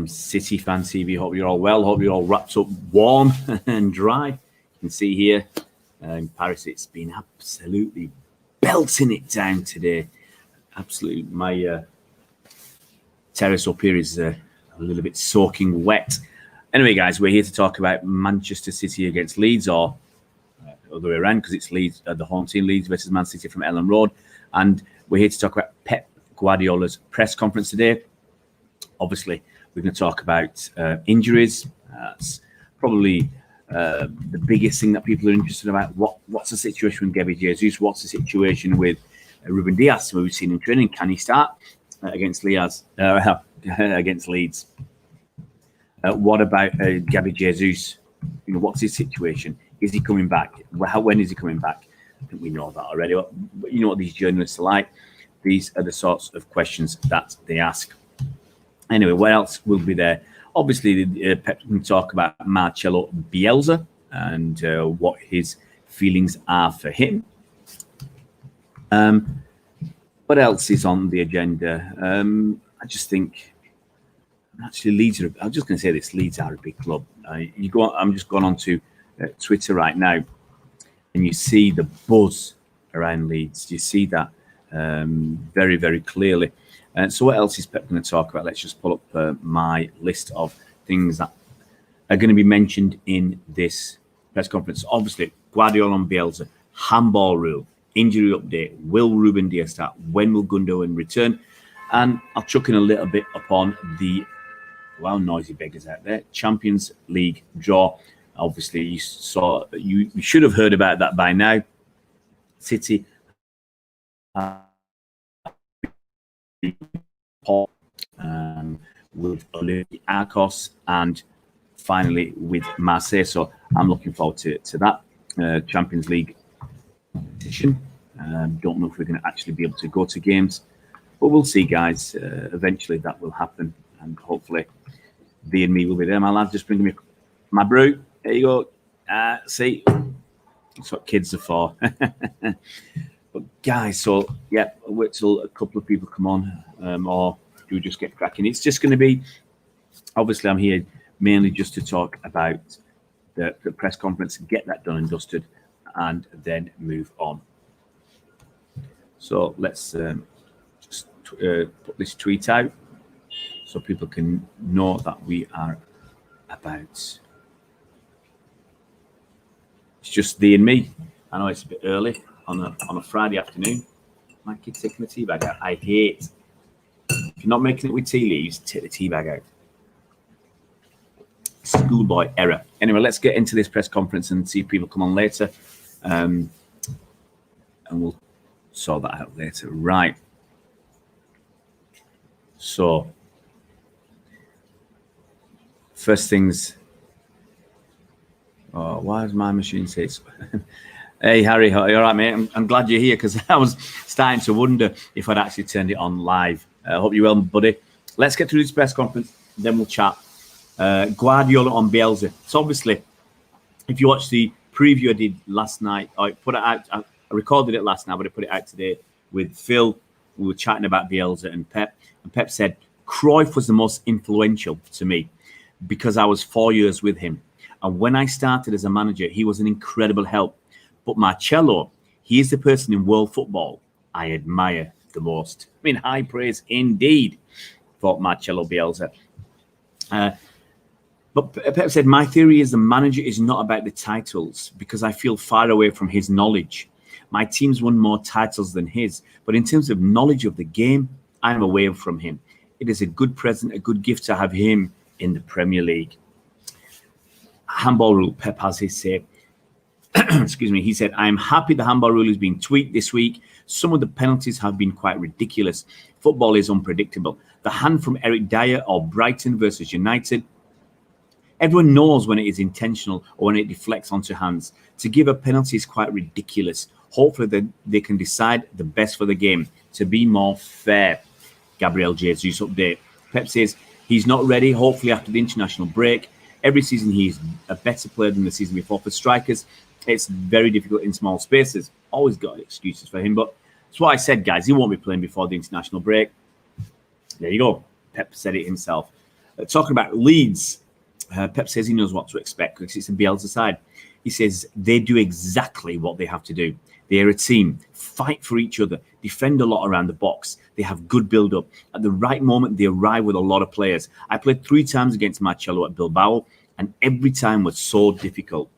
City Fan TV. Hope you're all well. Hope you're all wrapped up warm and dry. You can see here in Paris, it's been absolutely belting it down today. Absolutely. My terrace up here is a little bit soaking wet. Anyway, guys, we're here to talk about Manchester City against Leeds, or other way around, because it's Leeds, the home team, Leeds versus Man City from Ellen Road. And we're here to talk about Pep Guardiola's press conference today. Obviously, we're going to talk about injuries. That's probably the biggest thing that people are interested about. What's the situation with Gabi Jesus? What's the situation with Ruben Dias, who we've seen in training? Can he start against Leeds? What about Gabi Jesus? You know, what's his situation? Is he coming back? When is he coming back? I think we know that already. But you know what these journalists are like. These are the sorts of questions that they ask. Anyway, what else will be there? Obviously, Pep can talk about Marcelo Bielsa and what his feelings are for him. What else is on the agenda? I just think, actually, Leeds are, I'm just going to say this: Leeds are a big club. I'm just going on to Twitter right now, and you see the buzz around Leeds. You see that very, very clearly. So what else is Pep going to talk about? Let's just pull up my list of things that are going to be mentioned in this press conference. Obviously, Guardiola and Bielsa, handball rule, injury update, will Ruben Dias start? When will Gundogan return? And I'll chuck in a little bit upon the, well, noisy beggars out there, Champions League draw. Obviously, you should have heard about that by now. City with Olympiacos and finally with Marseille. So I'm looking forward to that Champions League competition. Don't know if we're going to actually be able to go to games, but we'll see, guys. Eventually that will happen, and hopefully thee and me will be there. My lad just bringing me my brew. There you go. See, that's what kids are for. But guys, so yeah, I'll wait till a couple of people come on, or do just get cracking. It's just going to be, obviously, I'm here mainly just to talk about the press conference, get that done and dusted, and then move on. So let's just put this tweet out so people can know that we are about. It's just thee and me. I know it's a bit early on a Friday afternoon. My kid's taking the tea bag out. I hate. If you're not making it with tea leaves, take the tea bag out. Schoolboy error. Anyway, let's get into this press conference and see if people come on later. And we'll sort that out later. Right. So, first things. Oh, why does my machine say it's... Hey, Harry, are you all right, mate? I'm glad you're here, because I was starting to wonder if I'd actually turned it on live. I hope you're well, buddy. Let's get through this press conference, then we'll chat. Guardiola on Bielsa. So obviously, if you watch the preview I did last night, I put it out. I recorded it last night, but I put it out today with Phil. We were chatting about Bielsa and Pep. And Pep said, Cruyff was the most influential to me because I was 4 years with him. And when I started as a manager, he was an incredible help. But Marcelo, he is the person in world football I admire the most. I mean, high praise indeed for Marcelo Bielsa. But Pep said, my theory is the manager is not about the titles because I feel far away from his knowledge. My team's won more titles than his. But in terms of knowledge of the game, I'm away from him. It is a good present, a good gift to have him in the Premier League. Handball rule, Pep has his say. Excuse me, he said, I'm happy the handball rule is being tweaked this week. Some of the penalties have been quite ridiculous. Football is unpredictable. The hand from Eric Dyer or Brighton versus United. Everyone knows when it is intentional or when it deflects onto hands. To give a penalty is quite ridiculous. Hopefully they can decide the best for the game to be more fair. Gabriel Jesus update. Pep says he's not ready. Hopefully after the international break. Every season he's a better player than the season before. For strikers, it's very difficult in small spaces. Always got excuses for him, but that's what I said, guys. He won't be playing before the international break. There you go. Pep said it himself. Talking about Leeds, Pep says he knows what to expect because it's a Bielsa side. He says they do exactly what they have to do. They're a team, fight for each other, defend a lot around the box. They have good build-up. At the right moment, they arrive with a lot of players. I played 3 times against Marcello at Bilbao, and every time was so difficult.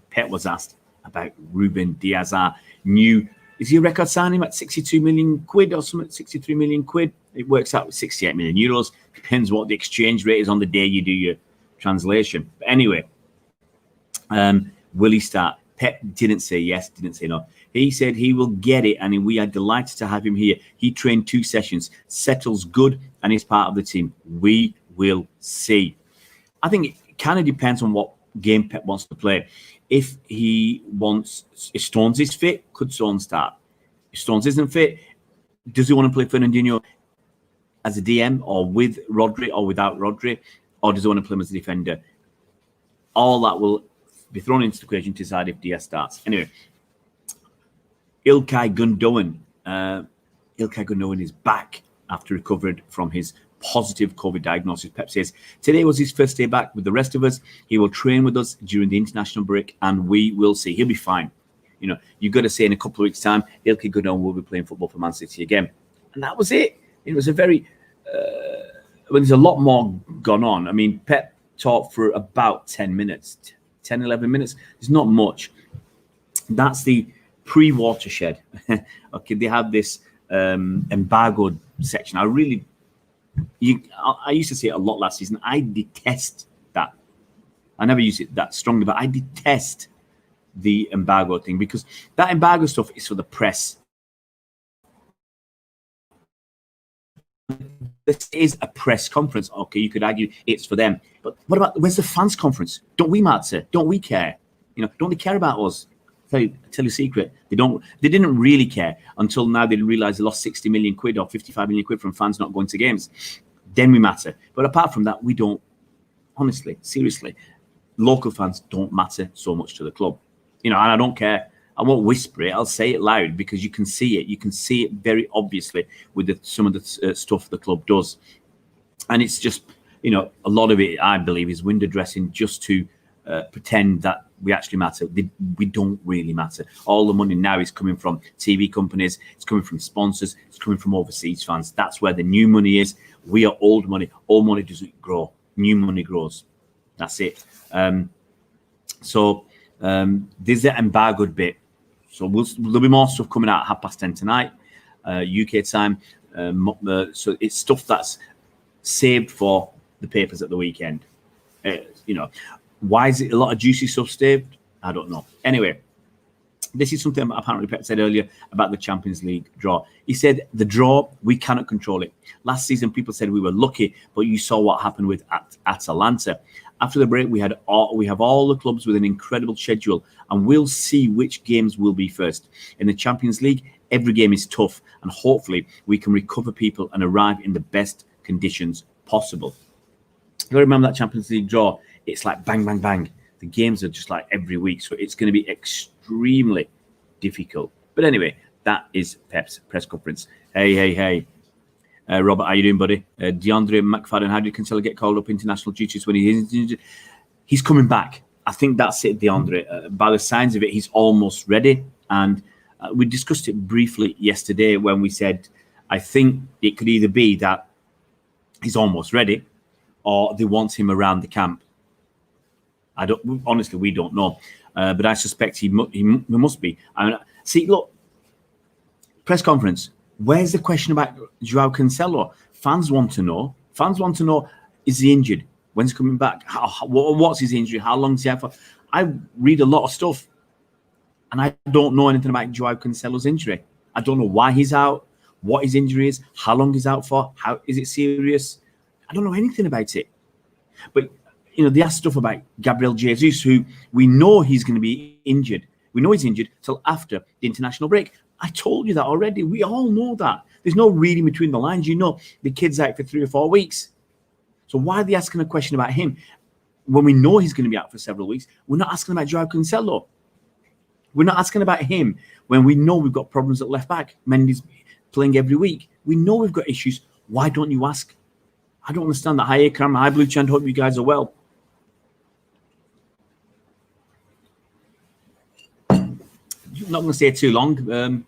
Pep was asked about Ruben Dias, our new, is he a record signing at 62 million quid or something, 63 million quid? It works out with 68 million euros. Depends what the exchange rate is on the day you do your translation. But anyway, will he start? Pep didn't say yes, didn't say no. He said he will get it, and we are delighted to have him here. He trained 2 sessions, settles good, and is part of the team. We will see. I think it kind of depends on what game Pep wants to play. If Stones is fit, could Stones start? If Stones isn't fit, does he want to play Fernandinho as a DM or with Rodri or without Rodri? Or does he want to play him as a defender? All that will be thrown into the equation to decide if Diaz starts. Anyway, Ilkay Gundogan. Ilkay Gundogan is back after recovering from his positive COVID diagnosis. Pep says today was his first day back with the rest of us. He will train with us during the international break, and we will see. He'll be fine. You know, you've got to say in a couple of weeks' time, Ilkay Gundogan will be playing football for Man City again. And that was it. It was a very... there's a lot more gone on. I mean, Pep talked for about 10 minutes, 10, 11 minutes. It's not much. That's the pre-watershed. Okay, they have this embargoed section. I used to say it a lot last season. I detest that. I never use it that strongly, but I detest the embargo thing because that embargo stuff is for the press. This is a press conference. Okay, you could argue it's for them. But what about, where's the fans conference? Don't we matter? Don't we care? You know, don't they care about us? Tell you a secret. They didn't really care until now they realised they lost 60 million quid or 55 million quid from fans not going to games. Then we matter. But apart from that, we don't. Honestly, seriously, local fans don't matter so much to the club. You know, and I don't care. I won't whisper it. I'll say it loud because you can see it. You can see it very obviously with some of the stuff the club does. And it's just, you know, a lot of it, I believe, is window dressing just to pretend that we actually matter. We don't really matter. All the money now is coming from TV companies. It's coming from sponsors. It's coming from overseas fans. That's where the new money is. We are old money. Old money doesn't grow. New money grows. That's it. So there's the embargoed bit. So there'll be more stuff coming out at 10:30 tonight, UK time. So it's stuff that's saved for the papers at the weekend. You know, why is it a lot of juicy stuff saved? I don't know. Anyway, this is something apparently Pep said earlier about the Champions League draw. He said the draw, we cannot control it. Last season, people said we were lucky, but you saw what happened with Atalanta. After the break, we have all the clubs with an incredible schedule, and we'll see which games will be first. In the Champions League, every game is tough, and hopefully we can recover people and arrive in the best conditions possible. You got to remember that Champions League draw. It's like bang, bang, bang. The games are just like every week, so it's going to be extremely difficult. But anyway, that is Pep's press conference. Hey. Robert, how you doing, buddy? DeAndre McFadden, how did Cancelo get called up international duties when he's injured? He's coming back. I think that's it, DeAndre. By the signs of it, he's almost ready. And we discussed it briefly yesterday when we said, I think it could either be that he's almost ready or they want him around the camp. Honestly, we don't know. But I suspect he must be. I mean, see, look, press conference. Where's the question about Joao Cancelo? Fans want to know. Is he injured? When's he coming back? What's his injury? How long is he out for? I read a lot of stuff, and I don't know anything about Joao Cancelo's injury. I don't know why he's out, what his injury is, how long he's out for, how is it serious? I don't know anything about it. But, you know, they asked stuff about Gabriel Jesus, who we know he's going to be injured. We know he's injured till after the international break. I told you that already. We all know that. There's no reading between the lines. You know the kid's out for 3 or 4 weeks. So why are they asking a question about him when we know he's going to be out for several weeks? We're not asking about Joao Cancelo. We're not asking about him when we know we've got problems at left back. Mendy's playing every week. We know we've got issues. Why don't you ask? I don't understand that. Hi, Akram. Hi, Blue Chand. Hope you guys are well. I'm not going to stay too long.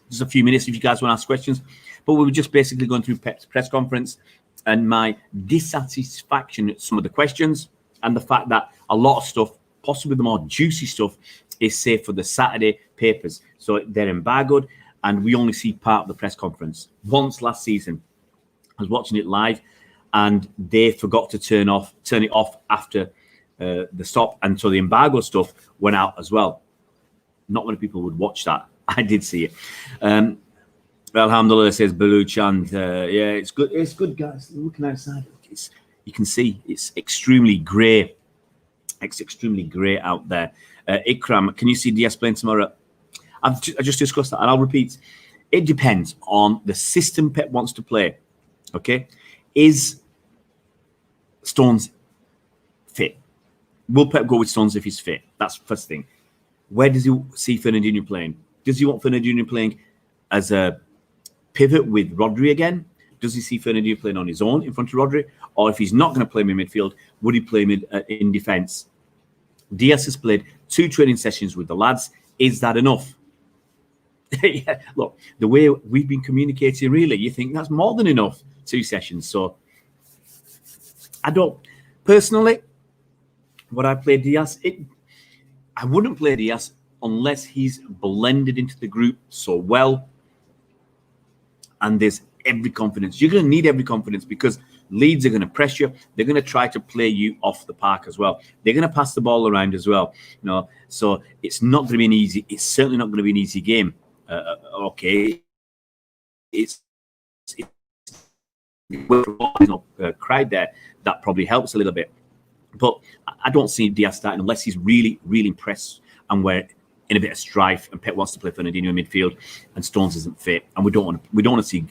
Just a few minutes if you guys want to ask questions. But we were just basically going through Pep's press conference and my dissatisfaction at some of the questions and the fact that a lot of stuff, possibly the more juicy stuff, is saved for the Saturday papers. So they're embargoed and we only see part of the press conference. Once last season, I was watching it live and they forgot to turn it off after the stop. And so the embargo stuff went out as well. Not many people would watch that. I did see it. Alhamdulillah says Baloo Chand. Yeah, it's good. It's good, guys. Looking outside, you can see it's extremely grey. It's extremely grey out there. Ikram, can you see Dias playing tomorrow? I just discussed that, and I'll repeat. It depends on the system Pep wants to play. Okay, is Stones fit? Will Pep go with Stones if he's fit? That's the first thing. Where does he see Fernandinho playing? Does he want Fernandinho playing as a pivot with Rodri again? Does he see Fernandinho playing on his own in front of Rodri? Or if he's not going to play him in midfield, would he play him in defence? Dias has played 2 training sessions with the lads. Is that enough? Yeah, look, the way we've been communicating, really, you think that's more than enough, 2 sessions. So I don't, personally, would I play Dias? I wouldn't play Dias unless he's blended into the group so well and there's every confidence. You're going to need every confidence because Leeds are going to press you. They're going to try to play you off the park as well. They're going to pass the ball around as well. So it's not going to be an easy. It's certainly not going to be an easy game. Okay, it's cried there. That probably helps a little bit. But I don't see Dias starting unless he's really, really impressed and we're in a bit of strife. And Pep wants to play Fernandinho in midfield, and Stones isn't fit, and we don't want to see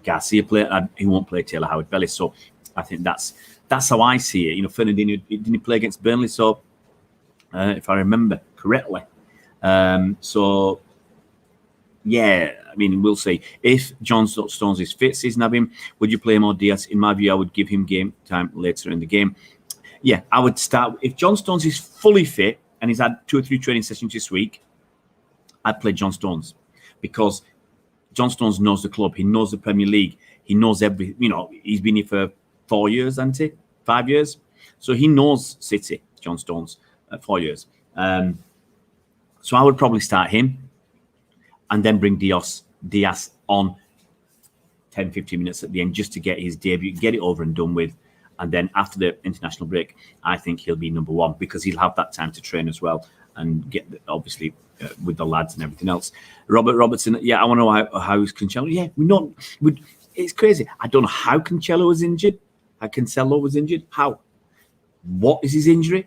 Garcia play. And he won't play Taylor Howard-Bellis. So I think that's how I see it. Fernandinho didn't play against Burnley, so if I remember correctly. So yeah, I mean, we'll see. If John Stones is fit, season of him, would you play more Dias? In my view, I would give him game time later in the game. Yeah, I would start. If John Stones is fully fit and he's had 2 or 3 training sessions this week, I'd play John Stones because John Stones knows the club. He knows the Premier League. He knows he's been here for 4 years, hasn't he? 5 years. So he knows City, John Stones, 4 years. So I would probably start him and then bring Dias on 10, 15 minutes at the end just to get his debut, get it over and done with. And then after the international break, I think he'll be number 1 because he'll have that time to train as well and get, obviously, with the lads and everything else. Robertson, yeah, I want to know how's Cancelo. Yeah, it's crazy. I don't know how Cancelo was injured. How Cancelo was injured. How? What is his injury?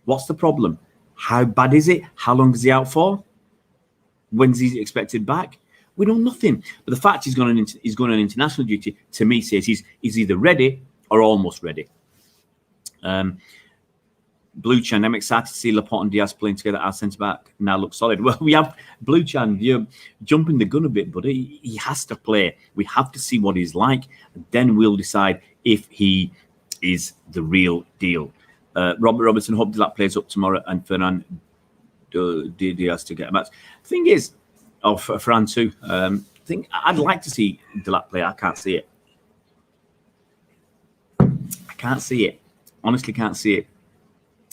What's the problem? How bad is it? How long is he out for? When's he expected back? We know nothing. But the fact he's going on international duty, to me, says he's either ready or almost ready. Blue Chan, I'm excited to see Laporte and Dias playing together. Our centre back now looks solid. Well, we have Blue Chan. You're jumping the gun a bit, but he has to play. We have to see what he's like. Then we'll decide if he is the real deal. Robert Robertson, hope that plays up tomorrow, and Ferran Dias to get a match. The thing is, Ferran too. I'd like to see Delap play. I can't see it. Can't see it. Honestly, can't see it.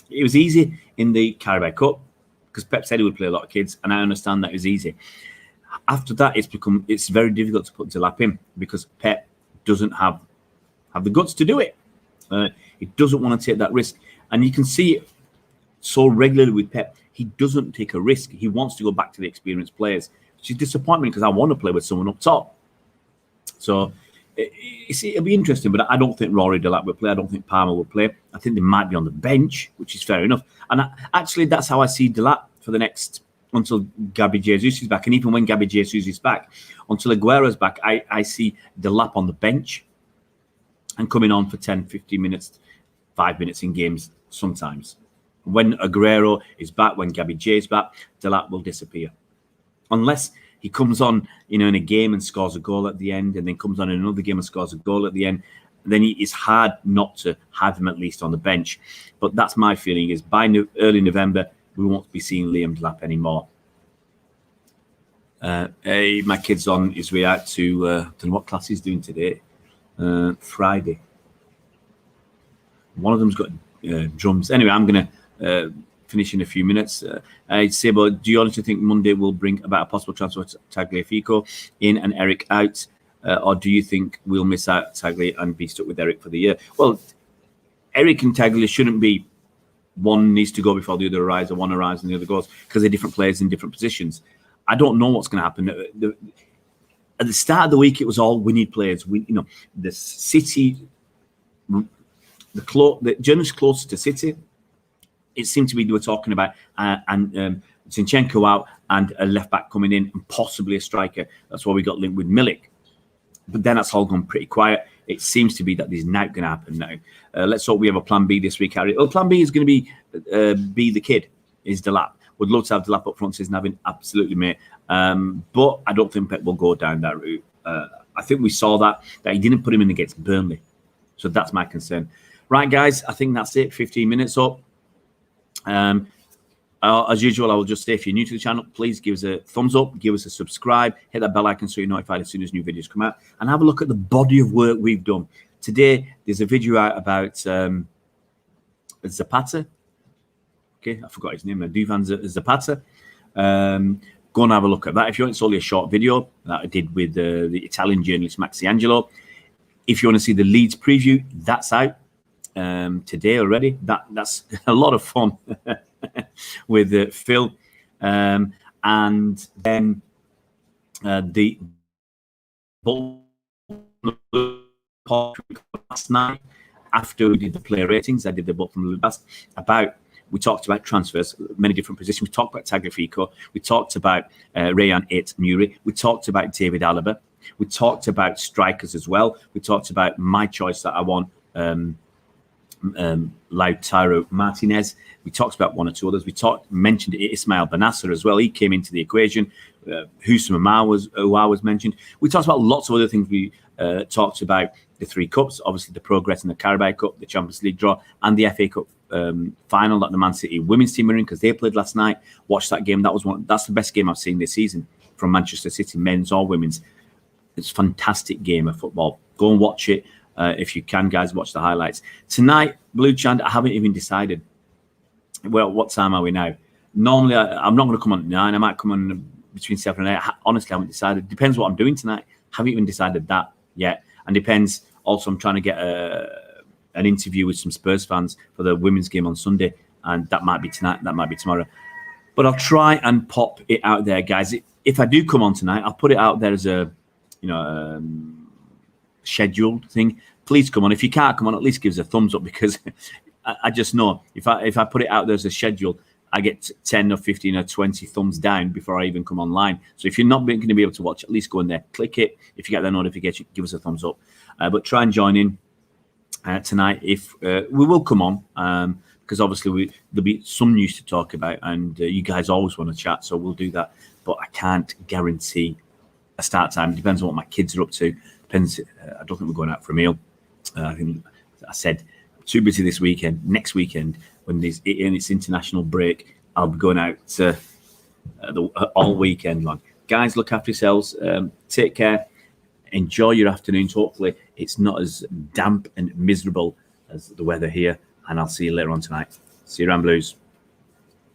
It was easy in the Carabao Cup because Pep said he would play a lot of kids, and I understand that it was easy. After that, it's very difficult to put Delap in because Pep doesn't have the guts to do it. He doesn't want to take that risk, and you can see it so regularly with Pep. He doesn't take a risk. He wants to go back to the experienced players, which is disappointment because I want to play with someone up top. So it'll be interesting, but I don't think Rory Delap will play. I don't think Palmer will play. I think they might be on the bench, which is fair enough. And actually, that's how I see Delap for the next, until Gabby Jesus is back. And even when Gabby Jesus is back, until Aguero's back, I see Delap on the bench and coming on for 10, 15 minutes, 5 minutes in games sometimes. When Aguero is back, when Gabby J is back, Delap will disappear. Unless he comes on, in a game and scores a goal at the end, and then comes on in another game and scores a goal at the end. then it's hard not to have him at least on the bench. But that's my feeling, is by early November, we won't be seeing Liam Delap anymore. Hey, my kid's on his way out to, I don't know what class he's doing today, Friday. One of them's got drums. Anyway, I'm going to finish in a few minutes. I'd say, but do you honestly think Monday will bring about a possible transfer to Tagliafico in and Eric out? Or do you think we'll miss out Tagliafico and be stuck with Eric for the year? Well, Eric and Tagliafico shouldn't be one needs to go before the other arrives, or one arrives and the other goes, because they're different players in different positions. I don't know what's going to happen. At the start of the week, it was all we need players. The City, the journalists closer to City, it seemed to be they were talking about Zinchenko out and a left back coming in and possibly a striker. That's why we got linked with Milik. But then that's all gone pretty quiet. It seems to be that there's not going to happen now. Let's hope we have a plan B this week, Harry. Well, plan B is going to be the kid, is Delap. Would love to have Delap up front, says Navin. Absolutely, mate. But I don't think Pep will go down that route. I think we saw that he didn't put him in against Burnley. So that's my concern. Right, guys, I think that's it. 15 minutes up. As usual, I will just say, if you're new to the channel, please give us a thumbs up, give us a subscribe, hit that bell icon so you're notified as soon as new videos come out, and have a look at the body of work we've done. Today, there's a video out about Zapata. Okay, I forgot his name, Duvan Zapata. Go and have a look at that. If you want, it's only a short video that I did with the Italian journalist Maxi Angelo. If you want to see the Leeds preview, that's out today already. That's a lot of fun with Phil. And then the last night, after we did the player ratings, I did the book from the past we talked about transfers, many different positions. We talked about Tagliafico. We talked about Rayan Nuri. We talked about David Alaba. We talked about strikers as well. We talked about my choice that I want, Lautaro Martinez. We talked about one or two others. We mentioned Ismail Benasser as well. He came into the equation. Husam Aouar was mentioned. We talked about lots of other things. We talked about the three cups, obviously the progress in the Carabao Cup, the Champions League draw, and the FA Cup final that the Man City women's team were in, because they played last night. Watched that game. That's the best game I've seen this season from Manchester City, men's or women's. It's a fantastic game of football. Go and watch it if you can, guys. Watch the highlights tonight. Blue Chant. I haven't even decided. Well, what time are we now? Normally, I'm not going to come on at 9. I might come on between 7 and 8. Honestly, I haven't decided. Depends what I'm doing tonight. Haven't even decided that yet. And depends. Also, I'm trying to get an interview with some Spurs fans for the women's game on Sunday, and that might be tonight. That might be tomorrow. But I'll try and pop it out there, guys. If I do come on tonight, I'll put it out there as a scheduled thing. Please come on. If you can't come on, at least give us a thumbs up, because I just know if I put it out there as a schedule, I get 10 or 15 or 20 thumbs down before I even come online. So if you're not going to be able to watch, at least go in there, click it. If you get that notification, give us a thumbs up. But try and join in tonight. If we will come on, because obviously there'll be some news to talk about, and you guys always want to chat, so we'll do that. But I can't guarantee a start time. It depends on what my kids are up to. Depends. I don't think we're going out for a meal. I think I said too busy this weekend. Next weekend, when it's international break, I'll be going out all weekend long. Guys, look after yourselves. Take care. Enjoy your afternoons. Hopefully, it's not as damp and miserable as the weather here. And I'll see you later on tonight. See you around, Blues.